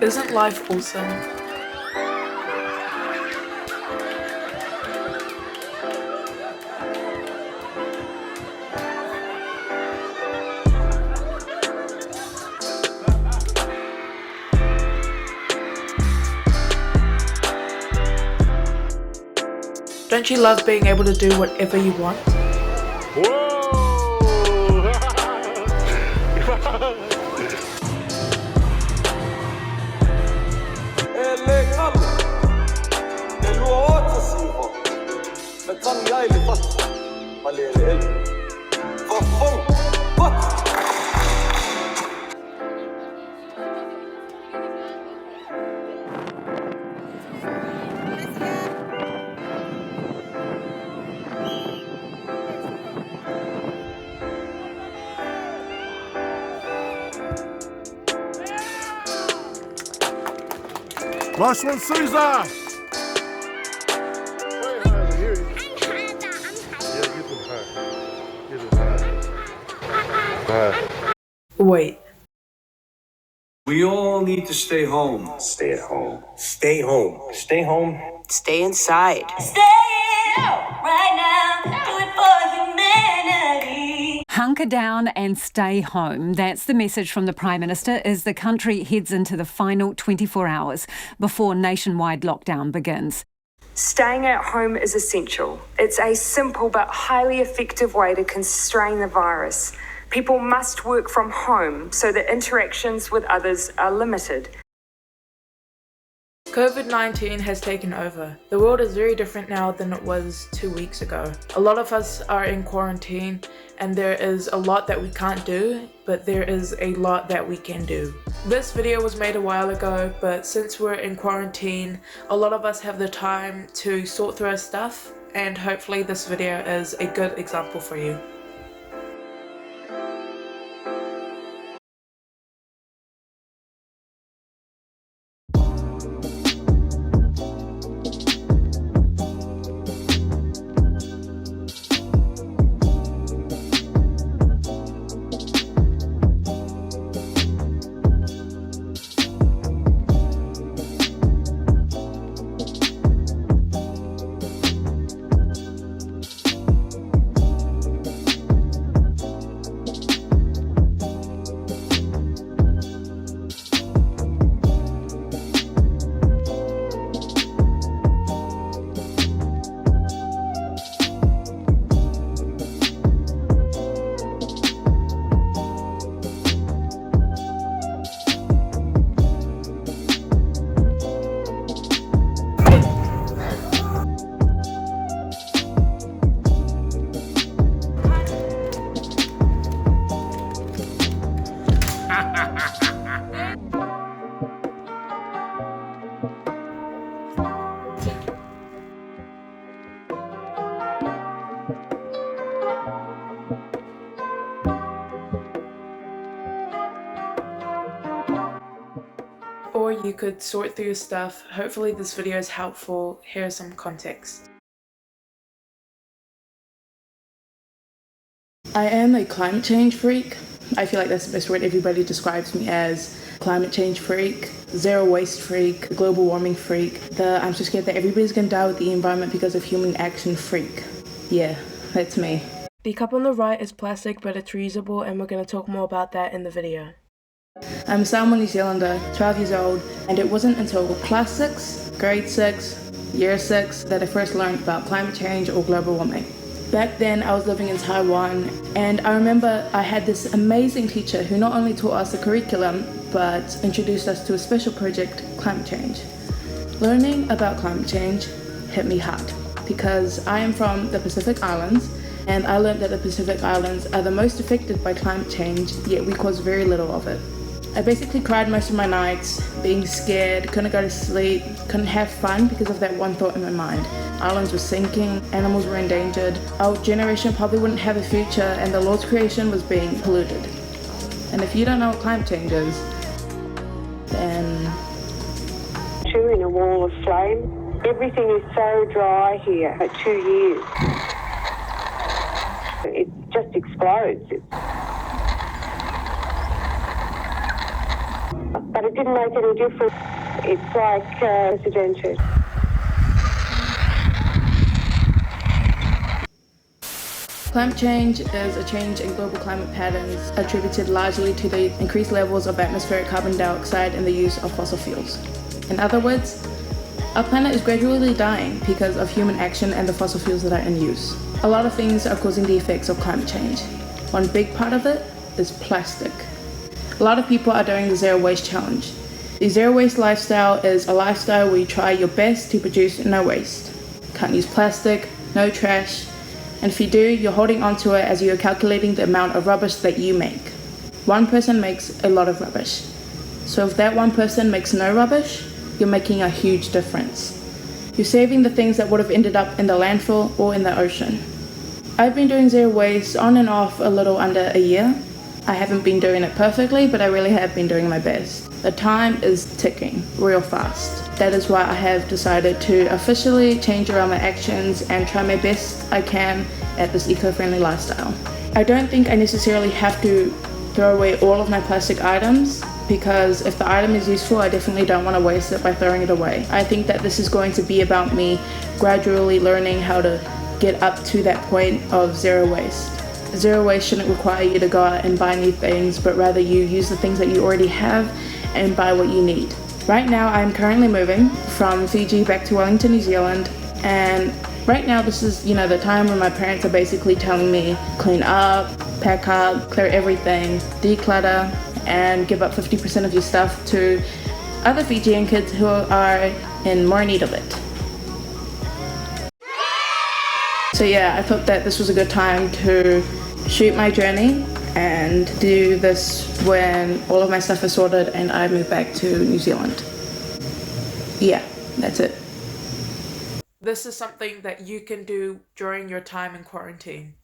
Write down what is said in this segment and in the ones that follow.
Isn't life awesome? Don't you love being able to do whatever you want? Whoa! Last one, Caesar! Wait. We all need to stay home. Stay at home. Stay home. Stay home. Stay inside. Stay right now, do it for humanity. Hunker down and stay home. That's the message from the Prime Minister as the country heads into the final 24 hours before nationwide lockdown begins. Staying at home is essential. It's a simple but highly effective way to constrain the virus. People must work from home so that interactions with others are limited. COVID-19 has taken over. The world is very different now than it was 2 weeks ago. A lot of us are in quarantine and there is a lot that we can't do, but there is a lot that we can do. This video was made a while ago, but since we're in quarantine, a lot of us have the time to sort through our stuff, and hopefully this video is a good example for you. Or you could sort through your stuff. Hopefully this video is helpful. Here's some context. I am a climate change freak. I feel like that's the best word. Everybody describes me as climate change freak, zero waste freak, global warming freak, I'm so scared that everybody's gonna die with the environment because of human action freak. Yeah, that's me. The cup on the right is plastic, but it's reusable, and we're going to talk more about that in the video. I'm a Samoan New Zealander, 12 years old, and it wasn't until class 6, grade 6, year 6 that I first learned about climate change or global warming. Back then I was living in Taiwan, and I remember I had this amazing teacher who not only taught us the curriculum, but introduced us to a special project, climate change. Learning about climate change hit me hard, because I am from the Pacific Islands, and I learned that the Pacific Islands are the most affected by climate change, yet we cause very little of it. I basically cried most of my nights, being scared, couldn't go to sleep, couldn't have fun because of that one thought in my mind. Islands were sinking, animals were endangered, our generation probably wouldn't have a future, and the Lord's creation was being polluted. And if you don't know what climate change is, then... Two in a wall of flame. Everything is so dry here for 2 years. It just explodes. But it didn't make any difference. It's like unprecedented. Climate change is a change in global climate patterns attributed largely to the increased levels of atmospheric carbon dioxide and the use of fossil fuels. In other words, our planet is gradually dying because of human action and the fossil fuels that are in use. A lot of things are causing the effects of climate change. One big part of it is plastic. A lot of people are doing the zero waste challenge. The zero waste lifestyle is a lifestyle where you try your best to produce no waste. Can't use plastic, no trash, and if you do, you're holding on to it as you're calculating the amount of rubbish that you make. One person makes a lot of rubbish. So if that one person makes no rubbish, you're making a huge difference. You're saving the things that would have ended up in the landfill or in the ocean. I've been doing zero waste on and off a little under a year. I haven't been doing it perfectly, but I really have been doing my best. The time is ticking real fast. That is why I have decided to officially change around my actions and try my best I can at this eco-friendly lifestyle. I don't think I necessarily have to throw away all of my plastic items, because if the item is useful, I definitely don't want to waste it by throwing it away. I think that this is going to be about me gradually learning how to get up to that point of zero waste. Zero waste shouldn't require you to go out and buy new things, but rather you use the things that you already have and buy what you need. Right now, I'm currently moving from Fiji back to Wellington, New Zealand, and right now this is, the time when my parents are basically telling me clean up, pack up, clear everything, declutter, and give up 50% of your stuff to other Fijian kids who are in more need of it. So yeah, I thought that this was a good time to shoot my journey and do this when all of my stuff is sorted and I move back to New Zealand. Yeah, that's it. This is something that you can do during your time in quarantine.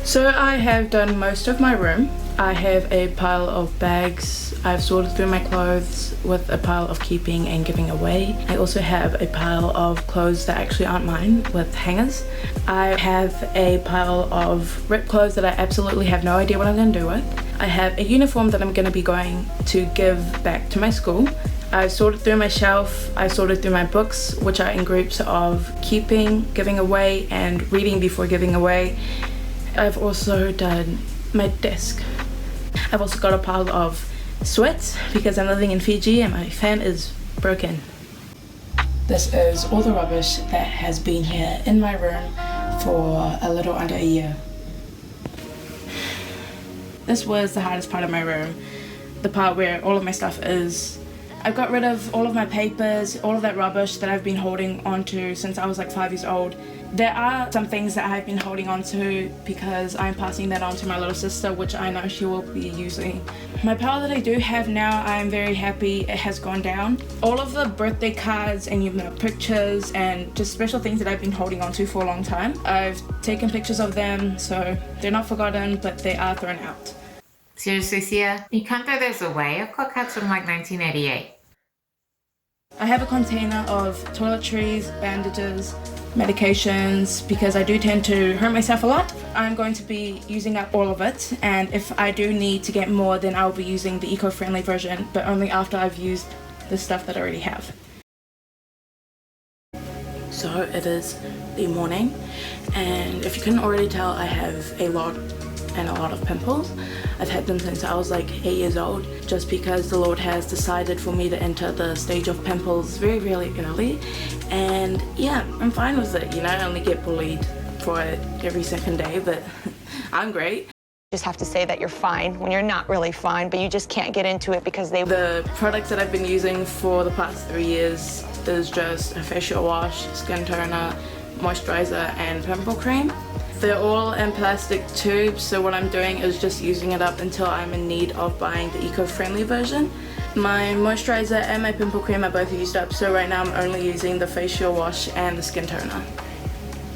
So I have done most of my room. I have a pile of bags. I've sorted through my clothes with a pile of keeping and giving away. I also have a pile of clothes that actually aren't mine with hangers. I have a pile of ripped clothes that I absolutely have no idea what I'm going to do with. I have a uniform that I'm going to be going to give back to my school. I've sorted through my shelf. I sorted through my books, which are in groups of keeping, giving away, and reading before giving away. I've also done my desk. I've also got a pile of sweats because I'm living in Fiji and my fan is broken. This is all the rubbish that has been here in my room for a little under a year. This was the hardest part of my room, the part where all of my stuff is. I've got rid of all of my papers, all of that rubbish that I've been holding onto since I was like 5 years old. There are some things that I've been holding on to because I'm passing that on to my little sister, which I know she will be using. My pile that I do have now, I'm very happy it has gone down. All of the birthday cards and pictures and just special things that I've been holding on to for a long time, I've taken pictures of them, so they're not forgotten, but they are thrown out. Seriously, Sia? You can't throw those away. I've got cards from like 1988. I have a container of toiletries, bandages, medications, because I do tend to hurt myself a lot. I'm going to be using up all of it, and if I do need to get more, then I'll be using the eco-friendly version, but only after I've used the stuff that I already have. So it is the morning, and if you couldn't already tell, I have a lot of pimples. I've had them since I was like 8 years old, just because the Lord has decided for me to enter the stage of pimples very, really early. And yeah, I'm fine with it, you know. I only get bullied for it every second day, but I'm great. Just have to say that you're fine when you're not really fine, but you just can't get into it because The products that I've been using for the past 3 years is just a facial wash, skin toner, moisturizer, and pimple cream. They're all in plastic tubes, so what I'm doing is just using it up until I'm in need of buying the eco-friendly version. My moisturizer and my pimple cream are both used up, so right now I'm only using the facial wash and the skin toner.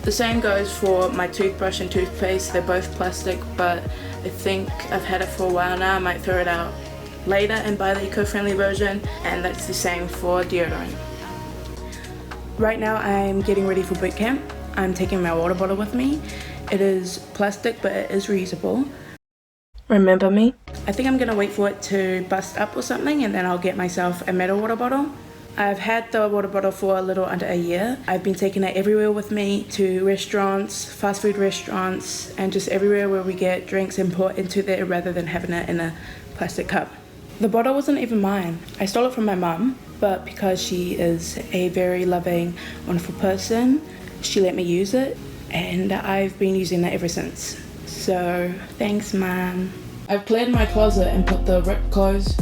The same goes for my toothbrush and toothpaste. They're both plastic, but I think I've had it for a while now. I might throw it out later and buy the eco-friendly version, and that's the same for deodorant. Right now I'm getting ready for boot camp. I'm taking my water bottle with me. It is plastic, but it is reusable. Remember me? I think I'm gonna wait for it to bust up or something, and then I'll get myself a metal water bottle. I've had the water bottle for a little under a year. I've been taking it everywhere with me, to restaurants, fast food restaurants, and just everywhere where we get drinks and pour into there rather than having it in a plastic cup. The bottle wasn't even mine. I stole it from my mum, but because she is a very loving, wonderful person, she let me use it, and I've been using it ever since. So thanks, Mum. I've cleared my closet and put the ripped clothes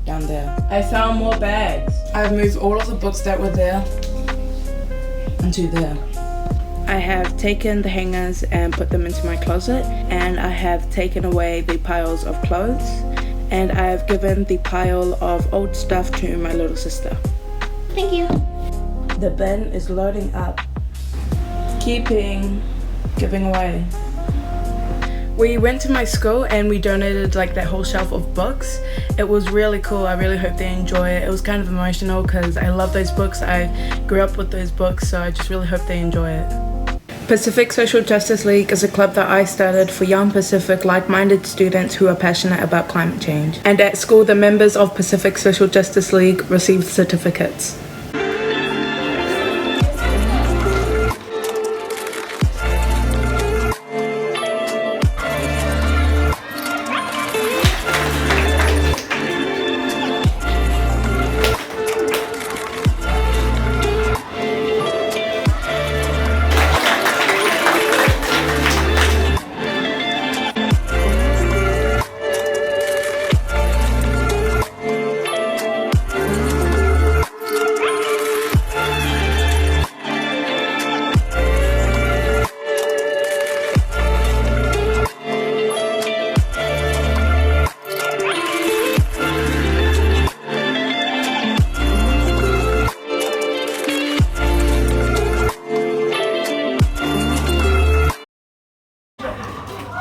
down there. I found more bags. I've moved all of the books that were there into there. I have taken the hangers and put them into my closet, and I have taken away the piles of clothes, and I have given the pile of old stuff to my little sister. Thank you. The bin is loading up. Keeping, giving away. We went to my school and we donated like that whole shelf of books. It was really cool. I really hope they enjoy it. It was kind of emotional because I love those books. I grew up with those books, so I just really hope they enjoy it. Pacific Social Justice League is a club that I started for young Pacific like-minded students who are passionate about climate change. And at school, the members of Pacific Social Justice League received certificates.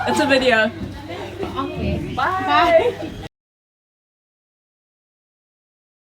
It's a video. Okay. Bye. Bye.